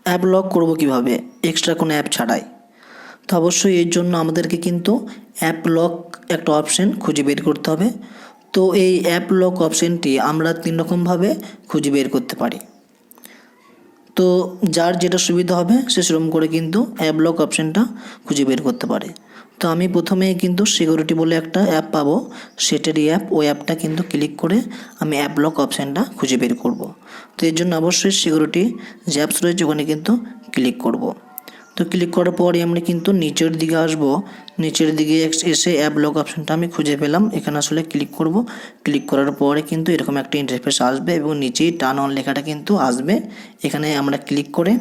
App lock করব কিভাবে extra কোনো অ্যাপ ছাড়াই। তো অবশ্যই এর জন্য আমাদেরকে কিন্তু অ্যাপ লক একটা অপশন খুঁজে বের করতে হবে। তো এই অ্যাপ লক অপশনটি আমরা 3 রকমভাবে খুঁজে বের করতে পারি। তো যার যেটা সুবিধা হবে সে সেরকম করে কিন্তু অ্যাপ লক অপশনটা খুঁজে বের করতে পারে। তো আমি প্রথমেই কিন্তু সিকিউরিটি বলে একটা অ্যাপ পাবো, সেটারই অ্যাপ, ওই অ্যাপটা কিন্তু ক্লিক করে আমি অ্যাপ লক অপশনটা খুঁজে বের করব। তো এর জন্য অবশ্যই সিকিউরিটি যে অ্যাপস রয়েছে ওখানে কিন্তু ক্লিক করব। তো ক্লিক করার পরে আমরা কিন্তু নিচের দিকে আসব। নিচের দিকে এসে অ্যাপ লক অপশনটা আমি খুঁজে পেলাম, এখানে আসলে ক্লিক করব। ক্লিক করার পরে কিন্তু এরকম একটা ইন্টারফেস আসবে এবং নিচেই টার্ন অন লেখাটা কিন্তু আসবে। এখানে আমরা ক্লিক করে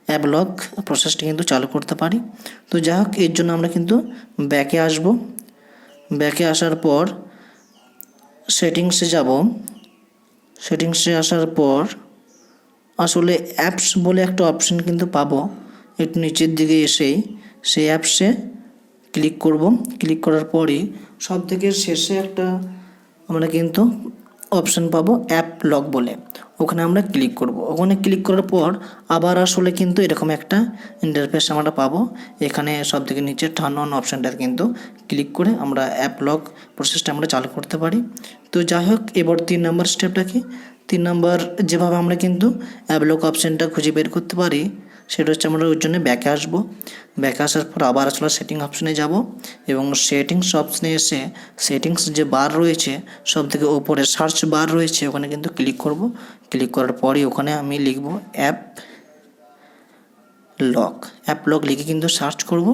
অ্যাপ লক প্রসেসটা কিন্তু চালু করতে পারি। তো যাই হোক, এর জন্য আমরা কিন্তু ব্যাকে আসব। ব্যাকে আসার পর সেটিংসে যাব। সেটিংসে আসার পর আসলে অ্যাপস বলে একটা অপশন কিন্তু পাবো, একটু নিচের দিকে এসেই সেই অ্যাপসে ক্লিক করব। ক্লিক করার পরই সব থেকে শেষে একটা আমরা কিন্তু অপশন পাবো অ্যাপ লক বলে, ওখানে আমরা ক্লিক করব। ওখানে ক্লিক করার পর আবার আসলে কিন্তু এরকম একটা ইন্টারফেস আমরা পাবো। এখানে সব থেকে নিচে টার্ন অন অপশানটা কিন্তু ক্লিক করে আমরা অ্যাপ লক প্রসেসটা আমরা চালু করতে পারি। তো যাই হোক, এবার 3 নম্বর স্টেপটা কি, 3 নম্বর যেভাবে আমরা কিন্তু অ্যাপ লক অপশানটা খুঁজে বের করতে পারি সেটা হচ্ছে আমরা ওর জন্য ব্যাকে আসবো। ব্যাকে আসার পর আবার আসলে সেটিং অপশানে যাব এবং সেটিংস অপশানে এসে সেটিংস যে বার রয়েছে সব থেকে ওপরে সার্চ বার রয়েছে ওখানে কিন্তু ক্লিক করব। ক্লিক করার পরই ওখানে আমি লিখব অ্যাপ লক লিখে কিন্তু সার্চ করব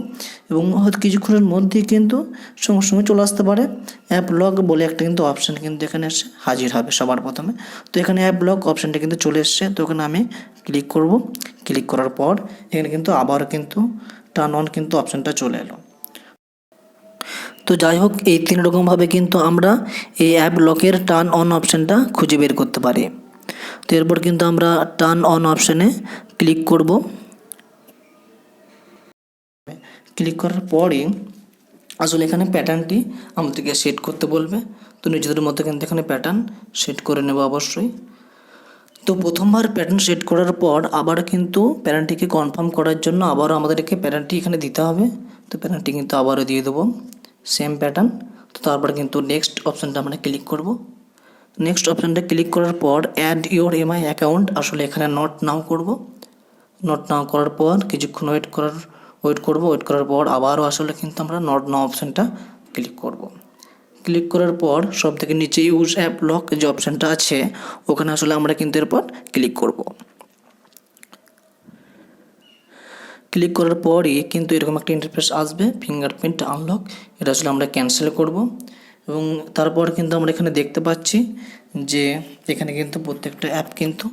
এবং হয়তো কিছুক্ষণের মধ্যেই কিন্তু সঙ্গে সঙ্গে চলে আসতে পারে অ্যাপ লক বলে একটা কিন্তু অপশান কিন্তু এখানে এসে হাজির হবে সবার প্রথমে। তো এখানে অ্যাপ লক অপশানটা কিন্তু চলে এসছে, তো ওখানে আমি ক্লিক করব। ক্লিক করার পর এখানে কিন্তু আবার কিন্তু টার্ন অন কিন্তু অপশানটা চলে এলো। তো যাই হোক, এই 3 রকমভাবে কিন্তু আমরা এই অ্যাপ লকের টার্ন অন অপশানটা খুঁজে বের করতে পারি। তো এরপর কিন্তু আমরা টার্ন অন অপশানে ক্লিক করব। ক্লিক করার পরই আসলে এখানে প্যাটার্নটি আমাদেরকে সেট করতে বলবে। তো নিজেদের মতো কিন্তু এখানে প্যাটার্ন সেট করে নেব অবশ্যই। তো প্রথমবার প্যাটার্ন সেট করার পর আবার কিন্তু প্যাটার্নটিকে কনফার্ম করার জন্য আবারও আমাদেরকে প্যাটার্নটি এখানে দিতে হবে। তো প্যাটার্নটি কিন্তু আবারও দিয়ে দেবো সেম প্যাটার্ন। তো তারপরে কিন্তু নেক্সট অপশানটা আমরা ক্লিক করব। নেক্সট অপশানটা ক্লিক করার পর অ্যাড ইওর এমআই অ্যাকাউন্ট আসলে এখানে নট নাও করব। নট নাও করার পর কিছুক্ষণ ওয়েট করার পর আবারও আসলে কিন্তু আমরা নট নাও অপশানটা ক্লিক করব। ক্লিক করার পর সব থেকে নিচে ইউজ অ্যাপ লক যে অপশানটা আছে ওখানে আসলে আমরা কিন্তু এরপর ক্লিক করব। ক্লিক করার পরই কিন্তু এরকম একটা ইন্টারফেস আসবে ফিঙ্গারপ্রিন্ট আনলক, এটা আসলে আমরা ক্যান্সেল করব। এবং তারপর কিন্তু আমরা এখানে দেখতে পাচ্ছি যে এখানে কিন্তু প্রত্যেকটা অ্যাপ কিন্তু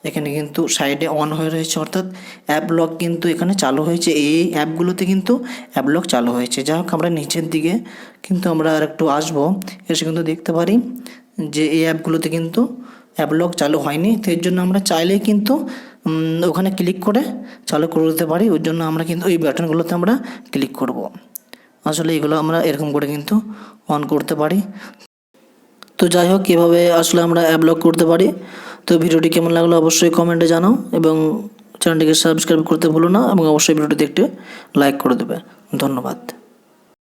এখানে কিন্তু সাইডে অন হয়ে রয়েছে, অর্থাৎ অ্যাপ লক কিন্তু এখানে চালু হয়েছে। এই অ্যাপগুলোতে কিন্তু অ্যাপ লক চালু হয়েছে। যাই হোক, আমরা নিচের দিকে কিন্তু আমরা আর একটু আসবো, এসে কিন্তু দেখতে পারি যে এই অ্যাপগুলোতে কিন্তু অ্যাপ লক চালু হয়নি। তো এর জন্য আমরা চাইলেই কিন্তু ওখানে ক্লিক করে চালু করে দিতে পারি। ওর জন্য আমরা কিন্তু ওই বাটনগুলোতে আমরা ক্লিক করব। আসলে এগুলো আমরা এরকম করে কিন্তু অন করতে পারি। তো যাই হোক, এভাবে আসলে আমরা অ্যাপ লক করতে পারি। তো ভিডিওটি কেমন লাগলো অবশ্যই কমেন্টে জানাও এবং চ্যানেলটিকে সাবস্ক্রাইব করতে ভুলো না এবং অবশ্যই ভিডিওটি দেখতে লাইক করে দেবে। ধন্যবাদ।